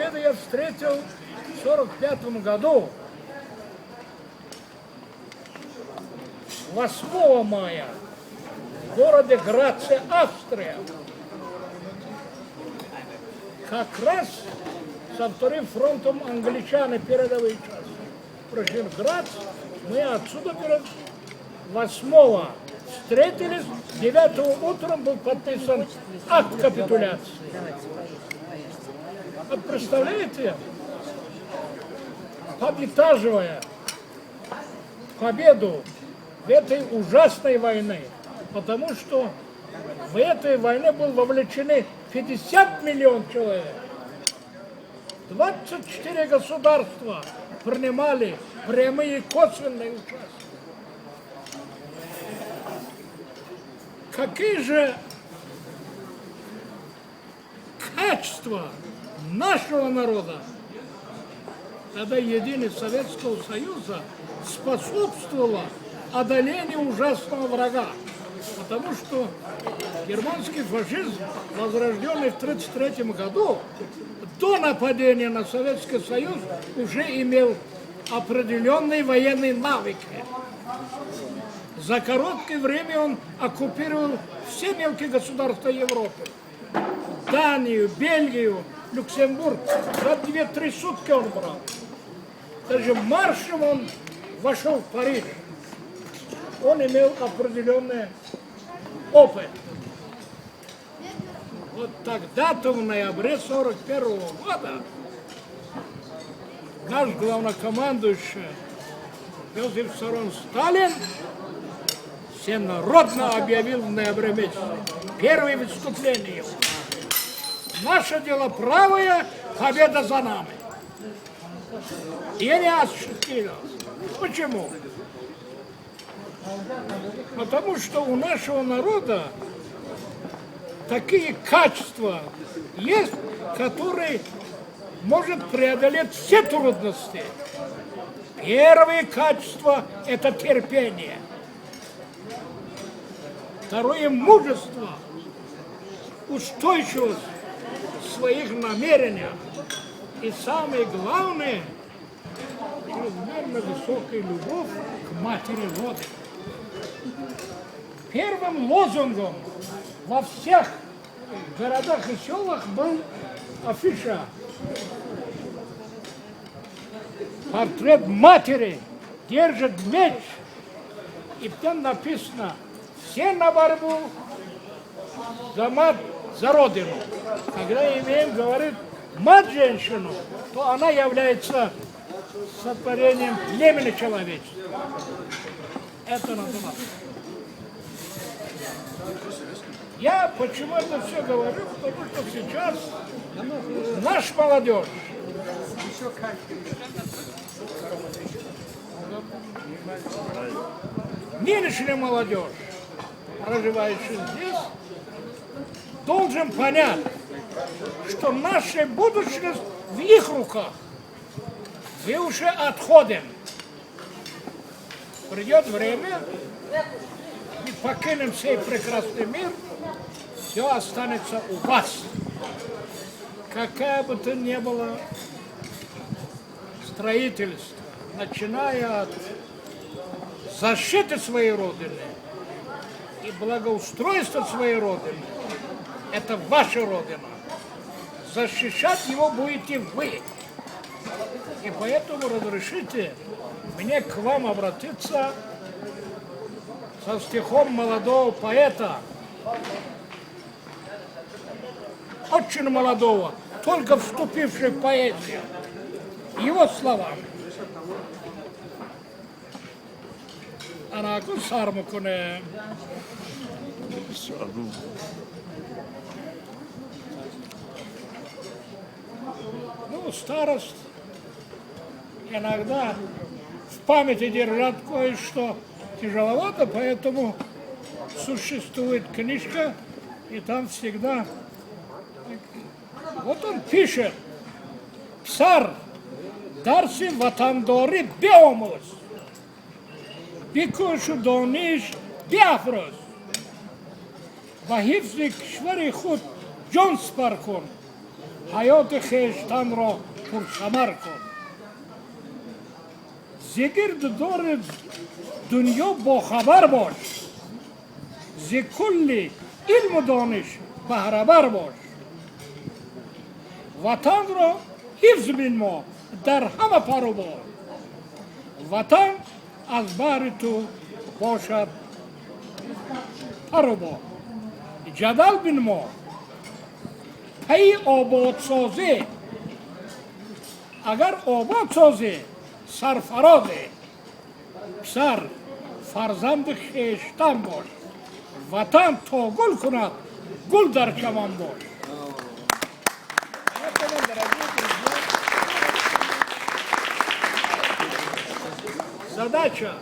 Это я встретил в 1945 году, 8 мая, в городе Граце, Австрия. Как раз со вторым фронтом англичане передовые части прошли в Грац. Мы отсюда 8 встретились, 9 утром был подписан акт капитуляции. Вот представляете, подытаживая победу в этой ужасной войне, потому что в этой войне были вовлечены 50 миллионов человек. 24 государства принимали прямые и косвенные участия. Какие же качества нашего народа, тогда единый Советского Союза, способствовало одолению ужасного врага. Потому что германский фашизм, возрожденный в 1933 году, до нападения на Советский Союз уже имел определенные военные навыки. За короткое время он оккупировал все мелкие государства Европы. Данию, Бельгию, Люксембург. За 2-3 сутки он брал. Даже маршем он вошел в Париж. Он имел определенный опыт. Вот тогда-то, в ноябре 1941 года, наш главнокомандующий Иосиф Виссарионович Сталин всенародно объявил в ноябре месяце первое выступление его. Наше дело правое, победа за нами. И не осуществилось. Почему? Потому что у нашего народа такие качества есть, которые может преодолеть все трудности. Первое качество – это терпение. Второе – мужество, устойчивость в своих намерениях. И самое главное – чрезмерно высокая любовь к матери Родины. Первым лозунгом во всех городах и селах был афиша. Портрет матери держит меч, и там написано: все на борьбу за мать, за родину. Когда имеем, говорит, мать-женщину, то она является сотворением племени человечества. Это надо. Я почему это все говорю? Потому что сейчас наша молодежь нынешняя молодежь, проживающая здесь, должен понять, что наша будущность в их руках. Мы уже отходим. Придет время, мы покинем сей прекрасный мир, все останется у вас. Какая бы то ни было строительство, начиная от защиты своей Родины и благоустройства своей Родины, это ваша Родина. Защищать его будете вы. И поэтому разрешите мне к вам обратиться со стихом молодого поэта, очень молодого, только вступивший в поэзию. Его словами. Анаку сармукуне. Ну, старость иногда в памяти держать кое-что тяжеловато, поэтому существует книжка, и там всегда... Вот он пишет: «Псар, дарсин ватандори беомос, бикушу дониш биафрос, вахивзик шварихут Джонс Паркон, hayat-ı kheshtan ro pursamar kon. Zigird dor dünya boxabar bosh. Zi kulli ilm u donish bahrabar bosh. Vatan ro hifz bilmo dar hama parubo. Vatan az bari tu boshad parubo. Jadal bilmo pey obodsozi agar obodsozi sarfaroze psar farzand kheshtan bosh. Vatan to gul kunad gul dar chaman bosh. Задача.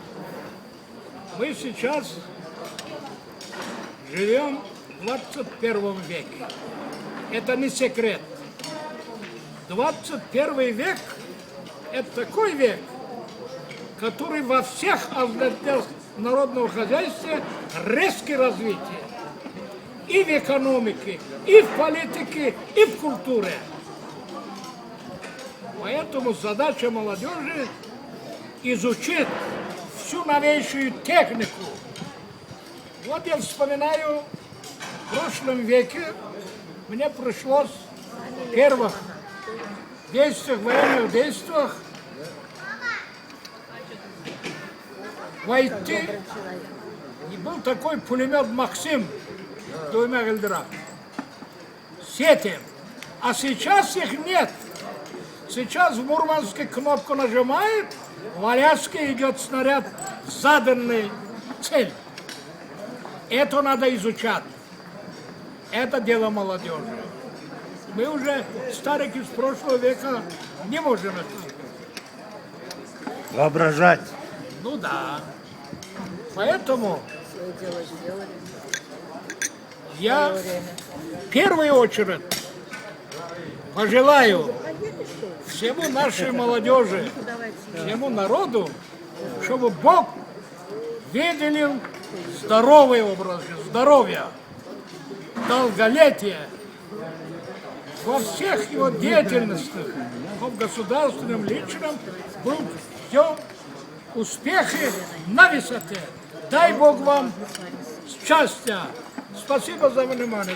Мы сейчас живем в 21 веке. Это не секрет. 21 век – это такой век, который во всех областях народного хозяйства резкое развитие. И в экономике, и в политике, и в культуре. Поэтому задача молодежи изучить всю новейшую технику. Вот я вспоминаю, в прошлом веке мне пришлось в первых действиях, военных действиях войти. И был такой пулемет «Максим» с двумя гильдерами. Сетем. А сейчас их нет. Сейчас в Мурманске кнопку нажимает, в Аляске идет снаряд в заданную цель. Это надо изучать. Это дело молодежи. Мы уже, старики с прошлого века, не можем это. Воображать. Ну да. Поэтому я в первую очередь пожелаю всему нашей молодежи, всему народу, чтобы Бог выделил здоровый образ жизни, здоровье, долголетие во всех его деятельностях, в государственном, личном, был все успехи на высоте. Дай Бог вам счастья. Спасибо за внимание.